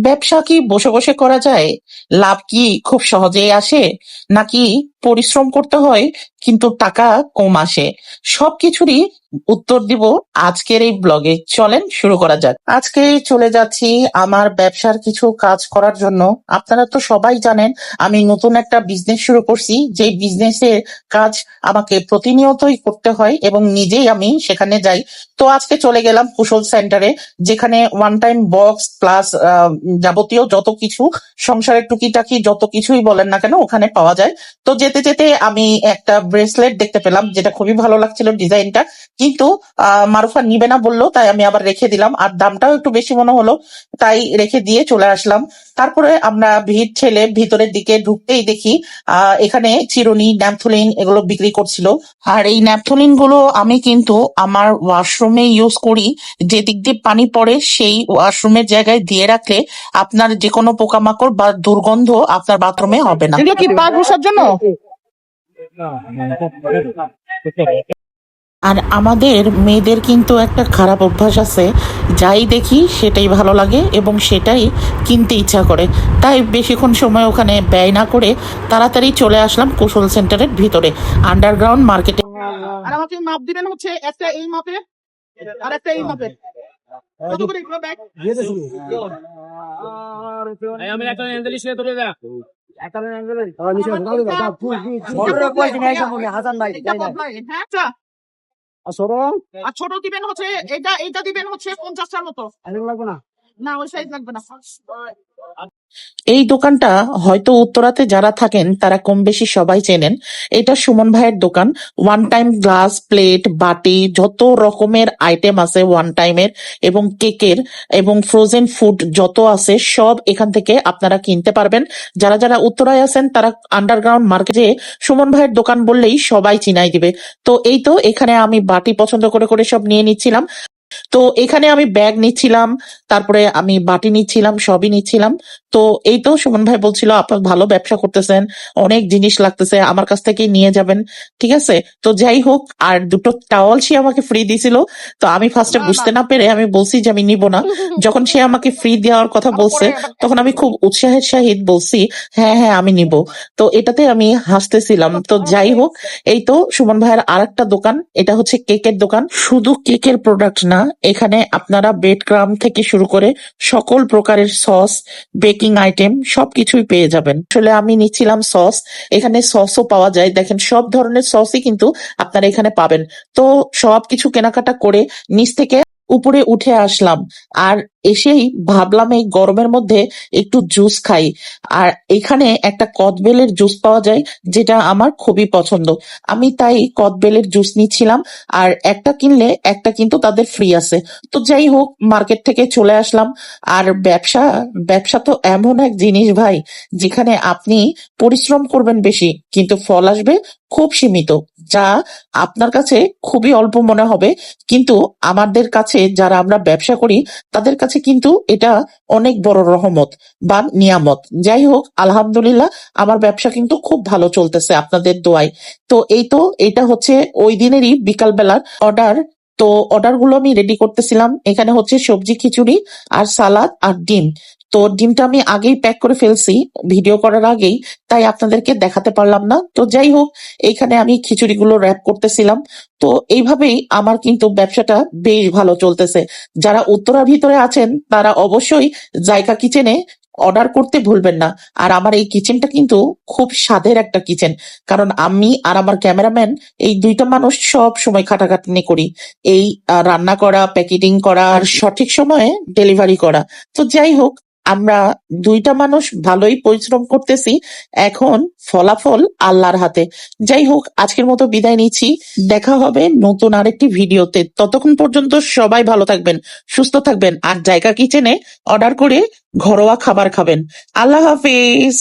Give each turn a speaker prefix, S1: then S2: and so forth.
S1: ব্যবসা কি বসে বসে করা যায়? লাভ কি খুব সহজেই আসে, নাকি পরিশ্রম করতে হয় কিন্তু টাকা কম আসে? সবকিছুরই উত্তর দিব আজকের এই ব্লগে। চলেন শুরু করা যাক। আজকে চলে যাচ্ছি আমার ব্যবসার কিছু কাজ করার জন্য। আপনারা তো সবাই জানেন আমি নতুন একটা বিজনেস শুরু করছি, যে বিজনেসের কাজ আমাকে প্রতিনিয়তই করতে হয় এবং নিজেই আমি সেখানে যাই। তো আজকে চলে গেলাম কুশল সেন্টারে, যেখানে ওয়ান টাইম বক্স প্লাস যাবতীয় যত কিছু সংসারের টুকিটাকি যত কিছুই বলেন না কেন ওখানে পাওয়া যায়। তো যেতে যেতে আমি একটা ব্রেসলেট দেখতে পেলাম, যেটা খুবই ভালো লাগছিল ডিজাইনটা, কিন্তু মারুফা নিবে না বললো, তাই আমি আবার রেখে দিলাম। আর দামটাও একটু বেশি মনে হলো, তাই রেখে দিয়ে চলে আসলাম। তারপরে আমরা ভিড় ঠেলে ভিতরের দিকে ঢুকতেই দেখি এখানে চিরুনি, ন্যাপথলিন এগুলো বিক্রি করছিল। আর এই ন্যাপথলিন গুলো আমি কিন্তু আমার ওয়াশরুমে ইউজ করি। যে দিক দিয়ে পানি পড়ে সেই ওয়াশরুমের জায়গায় দিয়ে রাখলে আপনার যে কোনো পোকামাকড় বা দুর্গন্ধ আপনার বাথরুমে হবে না। এগুলো কি পা ঘষার জন্য? আর আমাদের মেয়েদের কিন্তু একটা খারাপ অভ্যাস আছে, যাই দেখি সেটাই ভালো লাগে এবং সেটাই কিনতে ইচ্ছা করে। তাই বেশিক্ষণ সময় ওখানে ব্যয় না করে তাড়াতাড়ি চলে আসলাম কুশল সেন্টারের ভিতরে, আন্ডারগ্রাউন্ড মার্কেটে। আর আমাকে মাপ দিবেন হচ্ছে একটা এই মাপে আর একটা এই মাপে। কত করে এগুলো ব্যাগ?
S2: আমি একটা এনজেলিশ নিয়ে তোলে যা
S1: হ্যাঁ, আর ছোট দিবেন হচ্ছে এটা দিবেন হচ্ছে 50টার মতো। না ওই সাইজ লাগবে না। এই দোকানটা হয়তো উত্তরাতে যারা থাকেন তারা কম বেশি সবাই চেনেন। এটা সুমন ভাইয়ের দোকান। ওয়ান টাইম গ্লাস, প্লেট, বাটি, যত রকমের আইটেম আছে ওয়ান টাইমের এবং কেকের এবং ফ্রোজেন ফুড যত আছে সব এখান থেকে আপনারা কিনতে পারবেন। যারা যারা উত্তরায় আছেন তারা আন্ডারগ্রাউন্ড মার্কেটে সুমন ভাইয়ের দোকান বললেই সবাই চিনাই দিবে। তো এই তো এখানে আমি বাটি পছন্দ করে করে সব নিয়ে নিচ্ছিলাম। তো এখানে আমি ব্যাগ নিচ্ছিলাম, তারপরে আমি বাটি নিচ্ছিলাম, সবই নিচ্ছিলাম। তো এই তো সুমন ভাই বলছিল আপনার ভালো ব্যবসা করতেছেন, অনেক জিনিস লাগতেছে, আমার কাছ থেকেই নিয়ে যাবেন, ঠিক আছে? তো যাই হোক, আর দুটো টাওয়াল সে আমাকে ফ্রি দিছিল। তো আমি ফার্স্টে বুঝতে না পেরে আমি বলছি যে আমি নিব না। যখন সে আমাকে ফ্রি দেওয়ার কথা বলছে তখন আমি খুব উৎসাহের সহিত বলছি হ্যাঁ হ্যাঁ আমি নিব। তো এটাতে আমি হাসতেছিলাম। তো যাই হোক, এই তো সুমন ভাইয়ের আর একটা দোকান, এটা হচ্ছে কেকের দোকান। শুধু কেকের প্রোডাক্ট না, এখানে আপনারা ব্রেড ক্রাম থেকে শুরু করে সকল প্রকারের সস, বেকিং আইটেম সবকিছুই পেয়ে যাবেন। আসলে আমি নিচ্ছিলাম সস, এখানে সসও পাওয়া যায়, দেখেন সব ধরনের সসই কিন্তু আপনারা এখানে পাবেন। তো সবকিছু কেনাকাটা করে নিচ থেকে উপরে উঠে আসলাম। আর এসেই ভাবলাম এই গরমের মধ্যে একটু জুস খাই। আর এখানে একটা কদবেলের জুস পাওয়া যায়, যেটা আমার খুবই পছন্দ। আমি তাই কদবেলের জুস নিচ্ছিলাম। আর একটা কিনলে একটা কিন্তু তাদের ফ্রি আছে। তো যাই হোক, মার্কেট থেকে চলে আসলাম। আর ব্যবসা ব্যবসা তো এমন এক জিনিস ভাই, যেখানে আপনি পরিশ্রম করবেন বেশি কিন্তু ফল আসবে খুব সীমিত, যা আপনার কাছে খুবই অল্প মনে হবে, কিন্তু আমাদের কাছে যারা আমরা ব্যবসা করি তাদের কাছে কিন্তু এটা অনেক বড় রহমত বা নিয়ামত। যাই হোক, আলহামদুলিল্লাহ আমার ব্যবসা কিন্তু খুব ভালো চলতেছে আপনাদের দোয়ায়। তো এই তো, এটা হচ্ছে ওই দিনেরই বিকাল বেলার অর্ডার। তো অর্ডার গুলো আমি রেডি করতেছিলাম। এখানে হচ্ছে সবজি খিচুড়ি আর সালাদ আর ডিম। তো ডিমটা আমি আগেই প্যাক করে ফেলছি ভিডিও করার আগেই, তাই আপনাদেরকে দেখাতে পারলাম না। তো যাই হোক, এইখানে আমি খিচুড়িগুলো র্যাপ করতেছিলাম। তো এইভাবেই আমার কিন্তু ব্যবসাটা বেশ ভালো চলতেছে। যারা উত্তরার ভিতরে আছেন তারা অবশ্যই জায়গা কিচেনে অর্ডার করতে ভুলবেন না। আর আমার এই কিচেনটা কিন্তু খুব স্বাদের একটা কিচেন, কারণ আমি আর আমার ক্যামেরাম্যান এই দুইটা মানুষ সব সময় খাটাখাটনি করি এই রান্না করা, প্যাকেটিং করা আর সঠিক সময়ে ডেলিভারি করা। তো যাই হোক, আমরা দুইটা মানুষ ভালোই পরিশ্রম করতেছি, এখন ফলাফল আল্লাহর হাতে। যাই হোক, আজকের মতো বিদায় নিচ্ছি। দেখা হবে নতুন আরেকটি ভিডিওতে। ততক্ষণ পর্যন্ত সবাই ভালো থাকবেন, সুস্থ থাকবেন আর জায়গা কিচেনে অর্ডার করে ঘরোয়া খাবার খাবেন। আল্লাহ হাফিজ।